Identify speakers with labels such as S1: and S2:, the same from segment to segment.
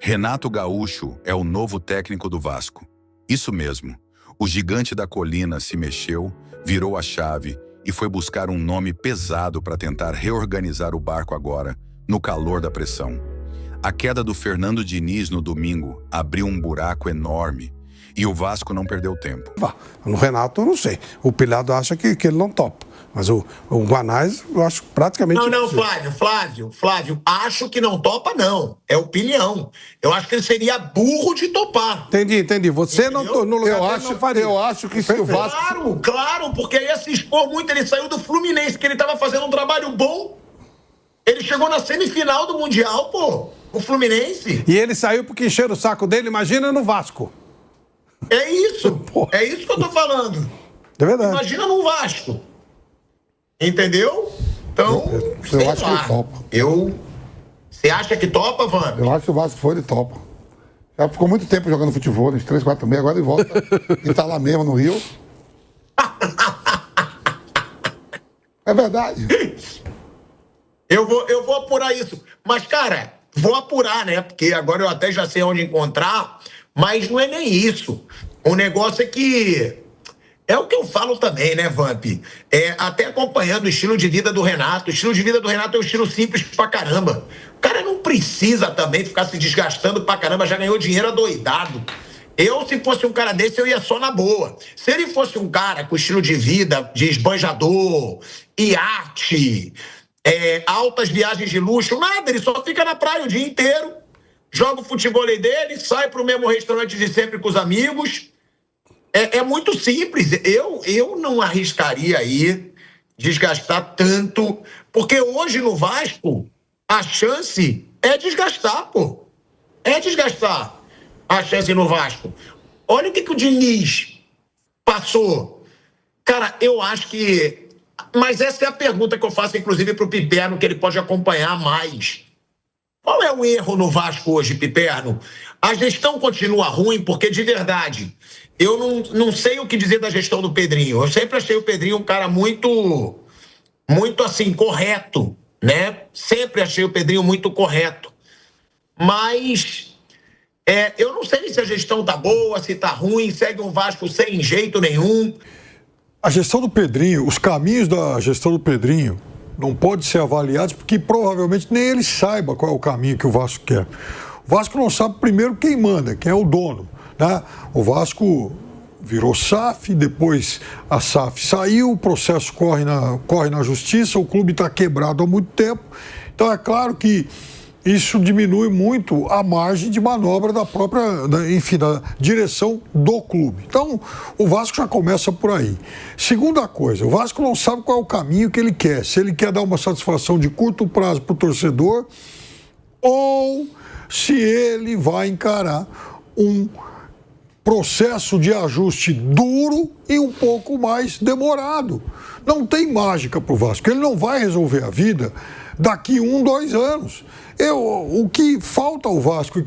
S1: Renato Gaúcho é o novo técnico do Vasco. Isso mesmo. O gigante da colina se mexeu, virou a chave e foi buscar um nome pesado para tentar reorganizar o barco agora, no calor da pressão. A queda do Fernando Diniz no domingo abriu um buraco enorme e o Vasco não perdeu tempo.
S2: No Renato eu não sei. O Pilhado acha que ele não topa. Mas o Guanais, eu acho praticamente...
S3: Não, Flávio, acho que não topa, não. É opinião. Eu acho que ele seria burro de topar.
S2: Entendi. Você não no lugar dele não faria.
S4: Eu acho que se o Vasco...
S3: Claro, porque ia se expor muito. Ele saiu do Fluminense, que ele estava fazendo um trabalho bom. Ele chegou na semifinal do Mundial, pô, o Fluminense.
S2: E ele saiu porque encheram o saco dele, imagina no Vasco.
S3: É isso. É isso que eu tô falando.
S2: É verdade.
S3: Imagina no Vasco. Entendeu? Então,
S4: eu acho que ele topa.
S3: Você acha que topa, Vamp?
S4: Eu acho que o Vasco foi, ele topa. Já ficou muito tempo jogando futebol, uns 3, 4 meses, agora ele volta e tá lá mesmo no Rio. É verdade.
S3: Eu vou apurar isso. Mas, cara, vou apurar, né? Porque agora eu até já sei onde encontrar, mas não é nem isso. O negócio é que... É o que eu falo também, né, Vamp? Até acompanhando o estilo de vida do Renato. O estilo de vida do Renato é um estilo simples pra caramba. O cara não precisa também ficar se desgastando pra caramba, já ganhou dinheiro adoidado. Se fosse um cara desse, eu ia só na boa. Se ele fosse um cara com estilo de vida, de esbanjador, iate, altas viagens de luxo, nada, ele só fica na praia o dia inteiro, joga o futebol dele, sai pro mesmo restaurante de sempre com os amigos. É muito simples. Eu não arriscaria aí desgastar tanto, porque hoje no Vasco a chance é desgastar, pô. É desgastar a chance no Vasco. Olha o que o Diniz passou. Cara, eu acho que... Mas essa é a pergunta que eu faço, inclusive, pro Piperno, que ele pode acompanhar mais. Qual é o erro no Vasco hoje, Piperno? A gestão continua ruim, porque, de verdade... Eu não sei o que dizer da gestão do Pedrinho. Eu sempre achei o Pedrinho um cara muito, assim, correto, né? Sempre achei o Pedrinho muito correto. Mas eu não sei se a gestão tá boa, se tá ruim, segue um Vasco sem jeito nenhum.
S5: A gestão do Pedrinho, os caminhos da gestão do Pedrinho não podem ser avaliados porque provavelmente nem ele saiba qual é o caminho que o Vasco quer. O Vasco não sabe primeiro quem manda, quem é o dono. Né? O Vasco virou SAF, depois a SAF saiu, o processo corre na justiça, o clube está quebrado há muito tempo. Então é claro que isso diminui muito a margem de manobra da direção do clube. Então o Vasco já começa por aí. Segunda coisa, o Vasco não sabe qual é o caminho que ele quer. Se ele quer dar uma satisfação de curto prazo para o torcedor ou se ele vai encarar um processo de ajuste duro e um pouco mais demorado. Não tem mágica para o Vasco. Ele não vai resolver a vida daqui 1, 2 anos. O que falta ao Vasco e o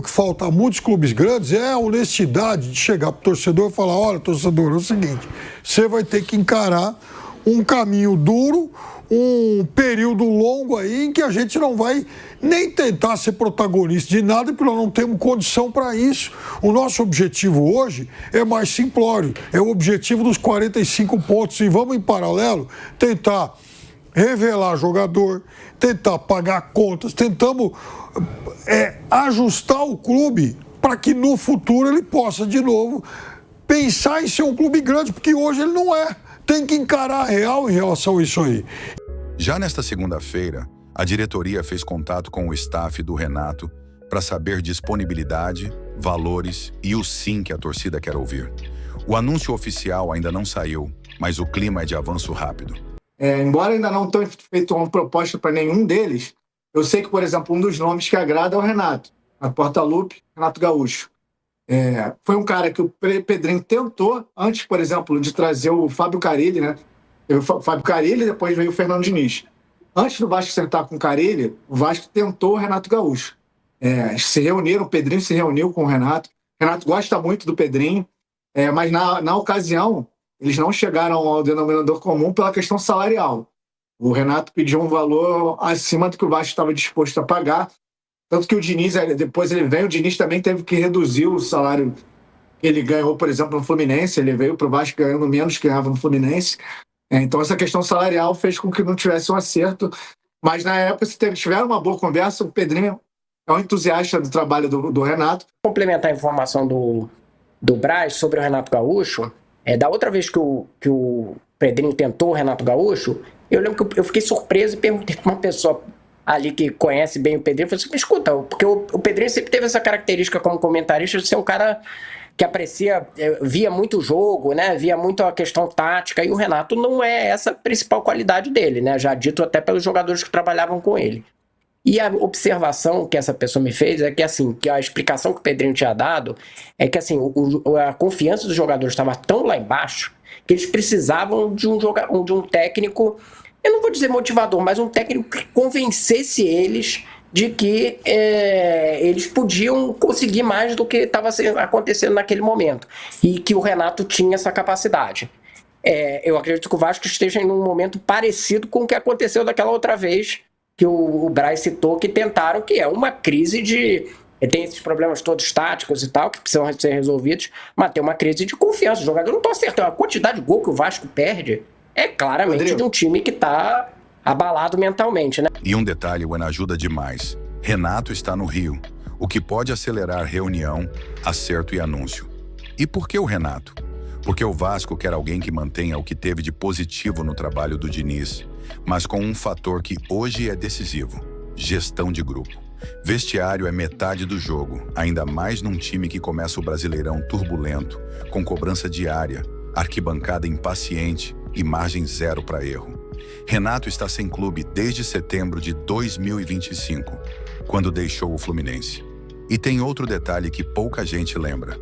S5: que falta a muitos clubes grandes é a honestidade de chegar para o torcedor e falar: olha, torcedor, é o seguinte, você vai ter que encarar um caminho duro, um período longo aí em que a gente não vai nem tentar ser protagonista de nada, porque nós não temos condição para isso. O nosso objetivo hoje é mais simplório, é o objetivo dos 45 pontos, e vamos em paralelo tentar revelar jogador, tentar pagar contas, tentamos ajustar o clube para que no futuro ele possa de novo pensar em ser um clube grande, porque hoje ele não é. Tem que encarar a real em relação a isso aí.
S1: Já nesta segunda-feira, a diretoria fez contato com o staff do Renato para saber disponibilidade, valores e o sim que a torcida quer ouvir. O anúncio oficial ainda não saiu, mas o clima é de avanço rápido.
S6: Embora ainda não tenha feito uma proposta para nenhum deles, eu sei que, por exemplo, um dos nomes que agrada é o Renato, a Portaluppi, Renato Gaúcho. Foi um cara que o Pedrinho tentou, antes, por exemplo, de trazer o Fábio Carille, né? O Fábio Carille, depois veio o Fernando Diniz. Antes do Vasco sentar com o Carille, o Vasco tentou o Renato Gaúcho. Se reuniram, o Pedrinho se reuniu com o Renato. O Renato gosta muito do Pedrinho, mas na ocasião, eles não chegaram ao denominador comum pela questão salarial. O Renato pediu um valor acima do que o Vasco estava disposto a pagar. Tanto que o Diniz, depois ele veio, o Diniz também teve que reduzir o salário que ele ganhou, por exemplo, no Fluminense. Ele veio para o Vasco ganhando menos que ganhava no Fluminense. Então essa questão salarial fez com que não tivesse um acerto. Mas na época, se tiveram uma boa conversa, o Pedrinho é um entusiasta do trabalho do Renato.
S7: Complementar a informação do Braz sobre o Renato Gaúcho, da outra vez que o Pedrinho tentou o Renato Gaúcho, eu lembro que eu fiquei surpreso e perguntei para uma pessoa ali que conhece bem o Pedrinho, falei assim, me escuta, porque o Pedrinho sempre teve essa característica como comentarista de ser um cara que aprecia, via muito o jogo, né? Via muito a questão tática, e o Renato não é essa a principal qualidade dele, né? Já dito até pelos jogadores que trabalhavam com ele. E a observação que essa pessoa me fez é que, assim, que a explicação que o Pedrinho tinha dado é que, assim, a confiança dos jogadores estava tão lá embaixo que eles precisavam de um técnico, eu não vou dizer motivador, mas um técnico que convencesse eles de que eles podiam conseguir mais do que estava acontecendo naquele momento, e que o Renato tinha essa capacidade. Eu acredito que o Vasco esteja em um momento parecido com o que aconteceu daquela outra vez que o Braz citou, que tentaram, que é uma crise de... Tem esses problemas todos táticos e tal, que precisam ser resolvidos, mas tem uma crise de confiança. O jogador não está acertando. A quantidade de gol que o Vasco perde é claramente Rodrigo, de um time que está abalado mentalmente, né?
S1: E um detalhe, o ajuda demais. Renato está no Rio, o que pode acelerar reunião, acerto e anúncio. E por que o Renato? Porque o Vasco quer alguém que mantenha o que teve de positivo no trabalho do Diniz, mas com um fator que hoje é decisivo: gestão de grupo. Vestiário é metade do jogo, ainda mais num time que começa o Brasileirão turbulento, com cobrança diária, arquibancada impaciente e margem zero para erro. Renato está sem clube desde setembro de 2025, quando deixou o Fluminense. E tem outro detalhe que pouca gente lembra.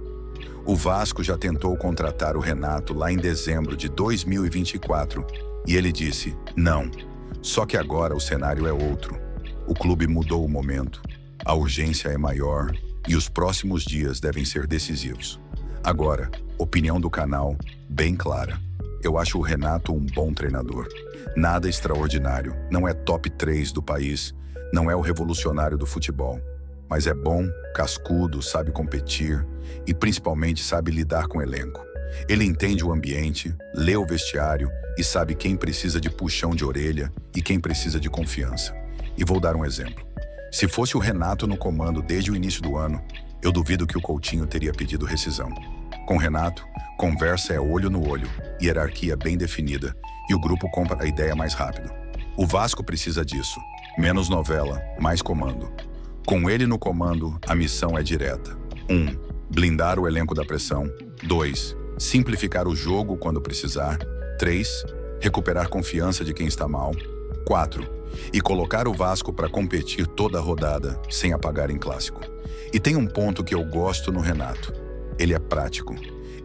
S1: O Vasco já tentou contratar o Renato lá em dezembro de 2024 e ele disse não. Só que agora o cenário é outro. O clube mudou o momento, a urgência é maior e os próximos dias devem ser decisivos. Agora, opinião do canal bem clara. Eu acho o Renato um bom treinador. Nada extraordinário, não é top 3 do país, não é o revolucionário do futebol. Mas é bom, cascudo, sabe competir e principalmente sabe lidar com o elenco. Ele entende o ambiente, lê o vestiário e sabe quem precisa de puxão de orelha e quem precisa de confiança. E vou dar um exemplo. Se fosse o Renato no comando desde o início do ano, eu duvido que o Coutinho teria pedido rescisão. Com o Renato, conversa é olho no olho, hierarquia bem definida e o grupo compra a ideia mais rápido. O Vasco precisa disso. Menos novela, mais comando. Com ele no comando, a missão é direta. 1. Blindar o elenco da pressão. 2. Simplificar o jogo quando precisar. 3. Recuperar confiança de quem está mal. 4. E colocar o Vasco para competir toda a rodada, sem apagar em clássico. E tem um ponto que eu gosto no Renato. Ele é prático.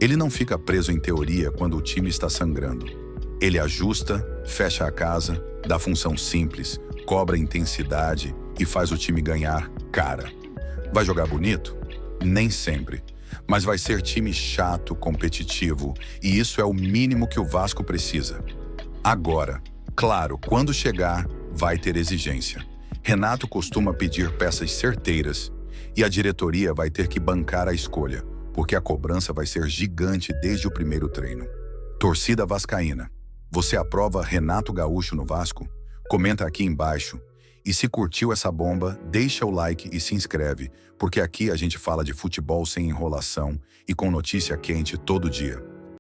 S1: Ele não fica preso em teoria quando o time está sangrando. Ele ajusta, fecha a casa, dá função simples, cobra intensidade e faz o time ganhar cara. Vai jogar bonito? Nem sempre. Mas vai ser time chato, competitivo, e isso é o mínimo que o Vasco precisa. Agora, claro, quando chegar, vai ter exigência. Renato costuma pedir peças certeiras e a diretoria vai ter que bancar a escolha, porque a cobrança vai ser gigante desde o primeiro treino. Torcida vascaína, você aprova Renato Gaúcho no Vasco? Comenta aqui embaixo. E se curtiu essa bomba, deixa o like e se inscreve, porque aqui a gente fala de futebol sem enrolação e com notícia quente todo dia.